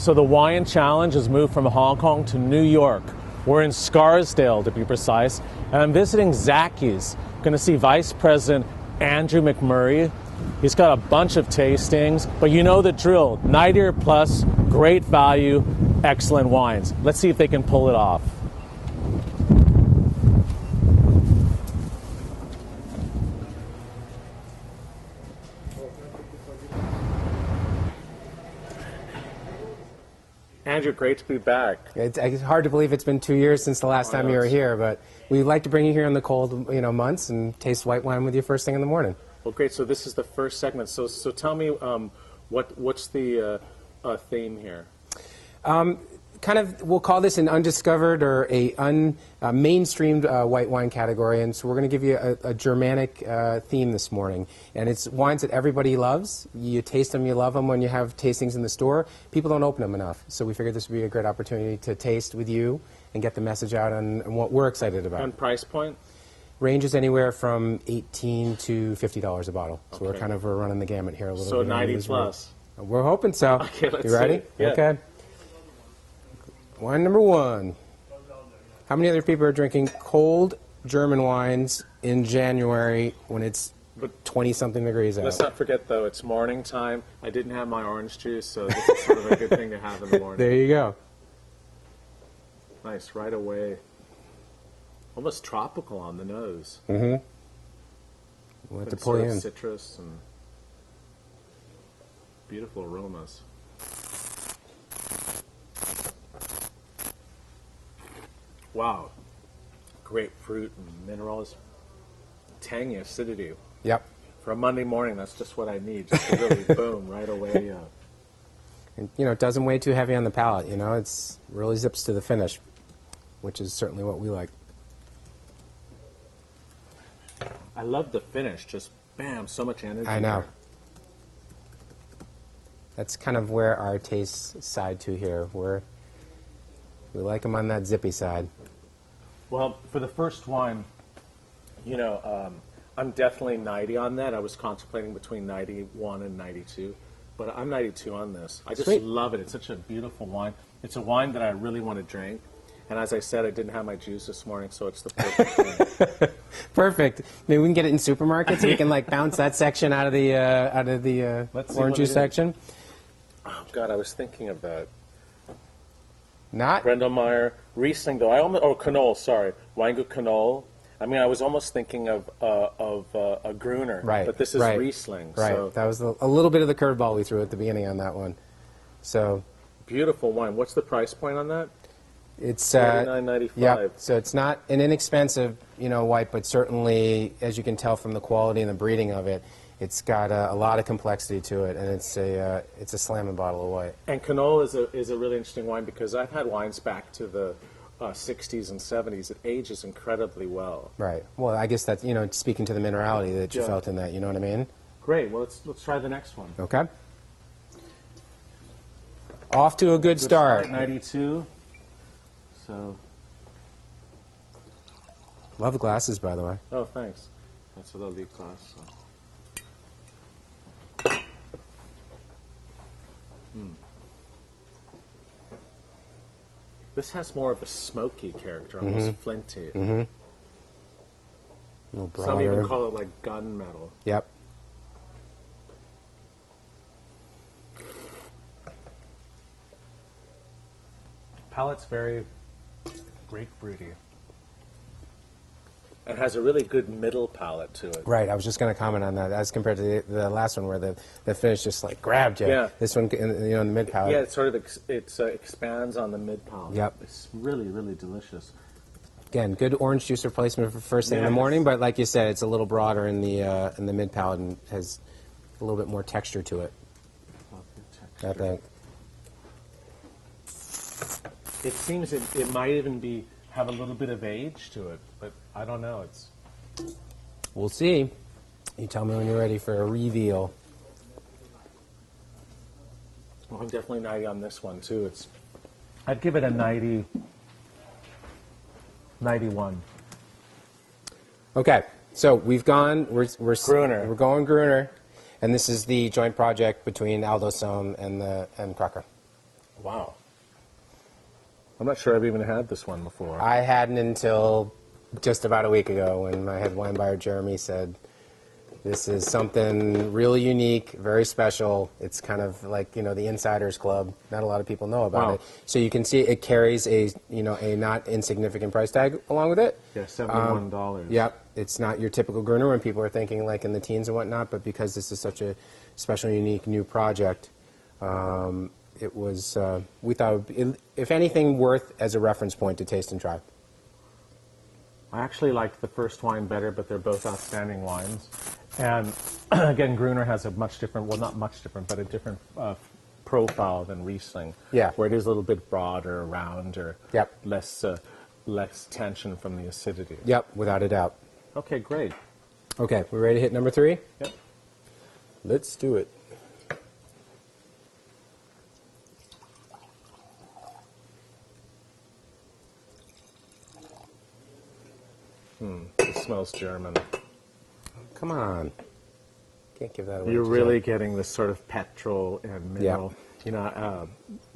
So the wine challenge has moved from Hong Kong to New York. We're in Scarsdale, to be precise, and I'm visiting Zachys. Going to see Vice President Andrew McMurray. He's got a bunch of tastings, but you know the drill. 90 or plus, great value, excellent wines. Let's see if they can pull it off. Andrew, great to be back. It's hard to believe it's been 2 years since the last time you were here, but we'd like to bring you here in the cold, months and taste white wine with you first thing in the morning. Well, great. So this is the first segment. So tell me, what's the theme here? We'll call this an undiscovered or a mainstreamed white wine category, and so we're going to give you a Germanic theme this morning. And it's wines that everybody loves. You taste them, you love them when you have tastings in the store. People don't open them enough, so we figured this would be a great opportunity to taste with you and get the message out on what we're excited about. And price point? Ranges anywhere from $18 to $50 a bottle. So Okay. we're running the gamut here a little bit. So 90 plus. We're hoping so. Okay, let's You ready? see. Yeah. Okay. Wine number one. How many other people are drinking cold German wines in January when it's 20-something degrees out? Let's not forget, though, it's morning time. I didn't have my orange juice, so this is sort of a good thing to have in the morning. There you go. Nice, right away. Almost tropical on the nose. Mm-hmm. We'll have to pull you in. Citrus and beautiful aromas. Wow. Grapefruit and minerals. Tangy acidity. Yep. For a Monday morning, that's just what I need. Just to really boom, right away. And, it doesn't weigh too heavy on the palate, It's really zips to the finish, which is certainly what we like. I love the finish. Just, bam, so much energy. I know. There. That's kind of where our taste side to here. We like them on that zippy side. Well, for the first wine, I'm definitely 90 on that. I was contemplating between 91 and 92, but I'm 92 on this. I just Sweet. love it. It's such a beautiful wine. It's a wine that I really want to drink. And as I said, I didn't have my juice this morning, so it's the perfect thing. Perfect. Maybe we can get it in supermarkets. We can bounce that section out of the orange juice section. Oh God, I was thinking of that. Not Brendelmeyer, Riesling, though. Knoll. Sorry, Weingut Knoll. I mean, I was almost thinking of a Gruner, right, but this is right, Riesling. Right. So. That was a little bit of the curveball we threw at the beginning on that one. So beautiful wine. What's the price point on that? It's $39.95. Yeah. So it's not an inexpensive, white, but certainly, as you can tell from the quality and the breeding of it, it's got a lot of complexity to it, and it's a slamming bottle of white. And Knoll is a really interesting wine because I've had wines back to the 60s and 70s. It ages incredibly well. Right. Well, I guess that's speaking to the minerality that you felt in that. You know what I mean? Great. Well, let's try the next one. Okay. Off to a good start. 92. So. Love the glasses, by the way. Oh, thanks. That's a lovely glass. So. This has more of a smoky character, almost flinty. Mm-hmm. A little broader. Some even call it like gunmetal. Yep. Palate's very grapefruity. It has a really good middle palate to it. Right, I was just going to comment on that as compared to the last one where the finish just grabbed you. Yeah. This one, in the mid palate. Yeah, it sort of expands on the mid palate. Yep. It's really, really delicious. Again, good orange juice replacement for first thing in the morning, but like you said, it's a little broader in the mid palate and has a little bit more texture to it. I think. It seems it might even have a little bit of age to it, but I don't know. We'll see. You tell me when you're ready for a reveal. Well, I'm definitely 90 on this one too. I'd give it a 90, 91. Okay, so we're Gruner. We're going Gruner, and this is the joint project between Aldo Sohn and Crocker. Wow. I'm not sure I've even had this one before. I hadn't until just about a week ago when my head wine buyer Jeremy said, this is something really unique, very special. It's kind of like, the Insiders Club. Not a lot of people know about it. So you can see it carries a not insignificant price tag along with it. Yeah, $71. Yep. It's not your typical Gruner when people are thinking like in the teens and whatnot, but because this is such a special, unique new project, it was, we thought, it would be, if anything, worth as a reference point to taste and try. I actually liked the first wine better, but they're both outstanding wines. And again, Gruner has a much different, well, not much different, but a different profile than Riesling. Yeah. Where it is a little bit broader, rounder, Yep. less tension from the acidity. Yep, without a doubt. Okay, great. Okay, we ready to hit number 3? Yep. Let's do it. It smells German. Come on. Can't give that away. You're really getting this sort of petrol and mineral. Yeah.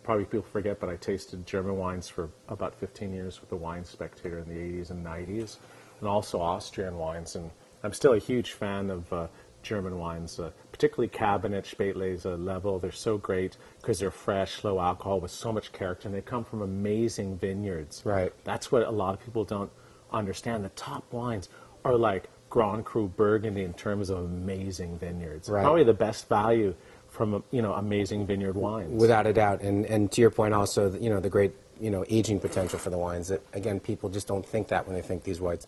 Probably people forget, but I tasted German wines for about 15 years with the Wine Spectator in the 80s and 90s, and also Austrian wines. And I'm still a huge fan of German wines, particularly Cabernet, Spätlese level. They're so great because they're fresh, low alcohol, with so much character, and they come from amazing vineyards. Right. That's what a lot of people don't understand. The top wines are like Grand Cru Burgundy in terms of amazing vineyards. Right. Probably the best value from amazing vineyard wines. Without a doubt, and to your point also, the great aging potential for the wines. That again, people just don't think that when they think these whites.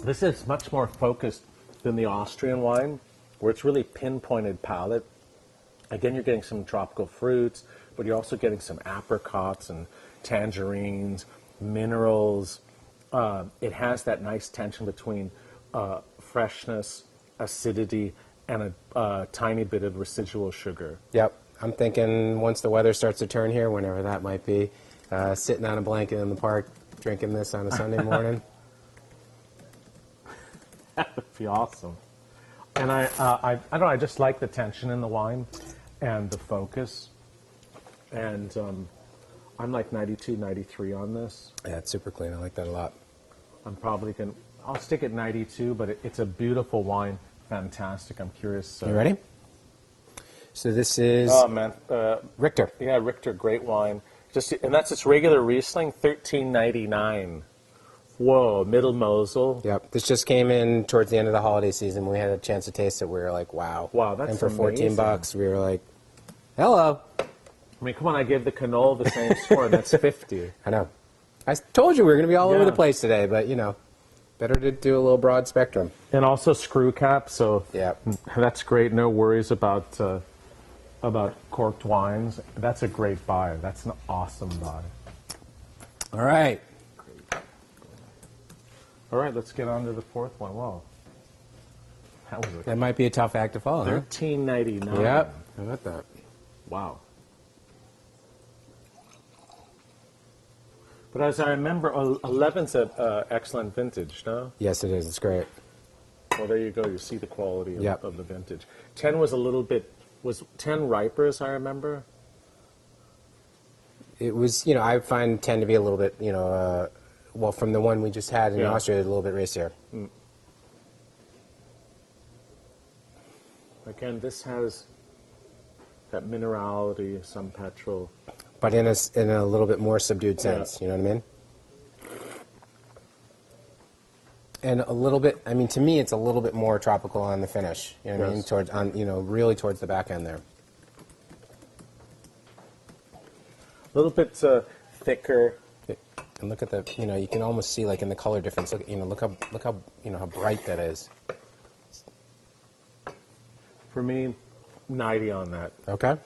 This is much more focused than the Austrian wine, where it's really pinpointed palate. Again, you're getting some tropical fruits, but you're also getting some apricots and tangerines, minerals. It has that nice tension between freshness, acidity, and a tiny bit of residual sugar. Yep. I'm thinking once the weather starts to turn here, whenever that might be, sitting on a blanket in the park, drinking this on a Sunday morning. That would be awesome. And I don't know, I just like the tension in the wine and the focus. And I'm like 92, 93 on this. Yeah, it's super clean. I like that a lot. I'm probably going to, I'll stick at 92, but it's a beautiful wine. Fantastic. I'm curious. You ready? So this is Oh, man. Richter. Yeah, Richter, great wine. And that's its regular Riesling, $13.99. Whoa, Middle Mosel. Yep. This just came in towards the end of the holiday season. We had a chance to taste it. We were like, wow. Wow, that's And for amazing. $14, we were like, hello. I mean, come on, I gave the Canole the same score, and that's 50. I know. I told you we were going to be all over Yeah. the place today, but, better to do a little broad spectrum. And also screw cap, so Yeah. that's great. No worries about corked wines. That's a great buy. That's an awesome buy. All right. All right, let's get on to the fourth one. Wow. That might be a tough act to follow, huh? $13.99. Yep. How about that? Wow. But as I remember, 11's an excellent vintage, no? Yes, it is. It's great. Well, there you go. You see the quality Yep. of the vintage. 10 was a little bit, was 10 riper, as I remember? It was, I find 10 to be a little bit, well, from the one we just had in Yeah. Austria, a little bit racier. Again, this has that minerality, some petrol. But in a little bit more subdued sense, Yeah. you know what I mean? And a little bit, to me, it's a little bit more tropical on the finish. You know what I mean? Yes. Towards, really towards the back end there. A little bit thicker. And look at the, you can almost see like in the color difference. Look how how bright that is. For me, 90 on that. Okay.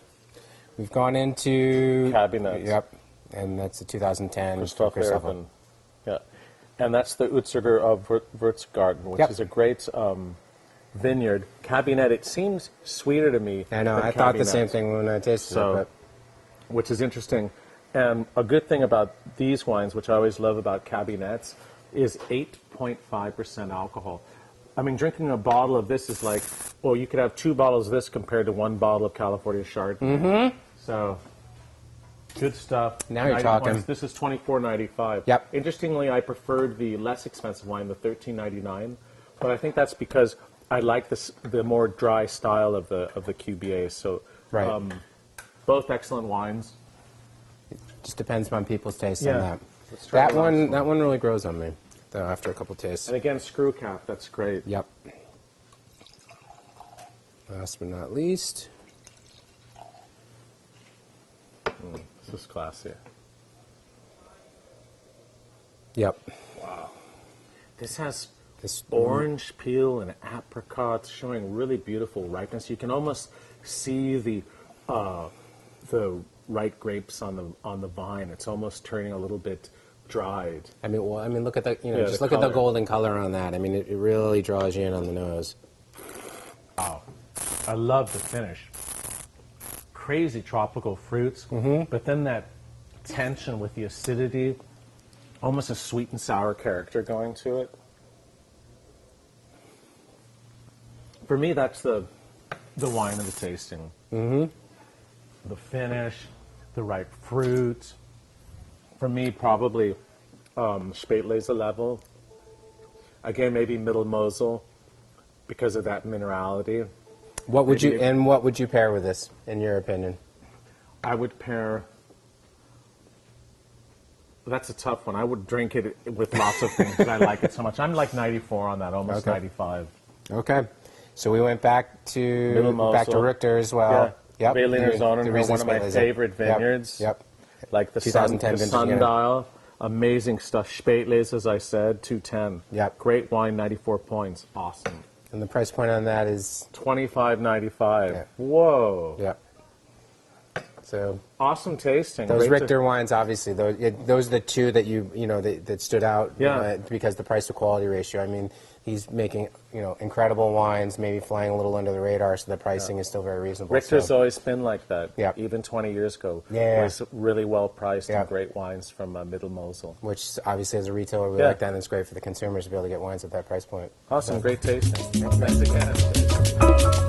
We've gone into Cabinets. Yep. And that's the 2010 Christoph Christoph. Erben. Yeah. And that's the Utziger of Würzgarten, which Yep. is a great vineyard. Cabinet, it seems sweeter to me. I know. than I thought the Cabinet. same thing when I tasted So, it. which is interesting. And a good thing about these wines, which I always love about cabinets, is 8.5% alcohol. I mean, drinking a bottle of this is like, well, you could have 2 bottles of this compared to 1 bottle of California Chardonnay. Mm-hmm. So, good stuff. Now you're talking. This is $24.95. Yep. Interestingly, I preferred the less expensive wine, the $13.99, but I think that's because I like the more dry style of the QBA. So, right. Both excellent wines. Just depends on people's taste Yeah. on that. Let's try That one really grows on me, though, after a couple tastes. And again, screw cap. That's great. Yep. Last but not least. This is classy. Yep. Wow. This has This orange peel and apricots, showing really beautiful ripeness. You can almost see the ripe grapes on the vine. It's almost turning a little bit dried. I mean, well, look at the, Yeah, just the look at the color. golden color on that. I mean, it really draws you in on the nose. Wow. I love the finish. Crazy tropical fruits, but then that tension with the acidity, almost a sweet and sour character going to it. For me, that's the wine of the tasting. Mm-hmm. The finish, the ripe fruit. For me, probably Spätlese level. Again, maybe Middle Mosel because of that minerality. What would you pair with this, in your opinion? I would pair. That's a tough one. I would drink it with lots of things because I like it so much. I'm like 94 on that, almost Okay. 95. Okay. So we went back to Mittelmosel. Richter as well. Yeah. Yep. Berliner The Sonnenhöhe, Riesling one of my Spätlese. favorite vineyards. Yep. Like the 2010 vintage again. Sundial. Amazing stuff. Spätlese, as I said, 210. Yep. Great wine, 94 points. Awesome. And the price point on that is $25.95. Yeah. Whoa. yep. So Awesome tasting. those Great Richter wines, obviously, those are the two that that stood out. Yeah. Because the price to quality ratio. I mean, he's making incredible wines, maybe flying a little under the radar, so the pricing is still very reasonable. Richter's so. always been like that. Yeah. Even 20 years ago. Yeah. It was really well priced Yeah. and great wines from Middle Mosel. Which obviously, as a retailer, we Yeah. like that, and it's great for the consumers to be able to get wines at that price point. Awesome. So- Great tasting. Thanks again.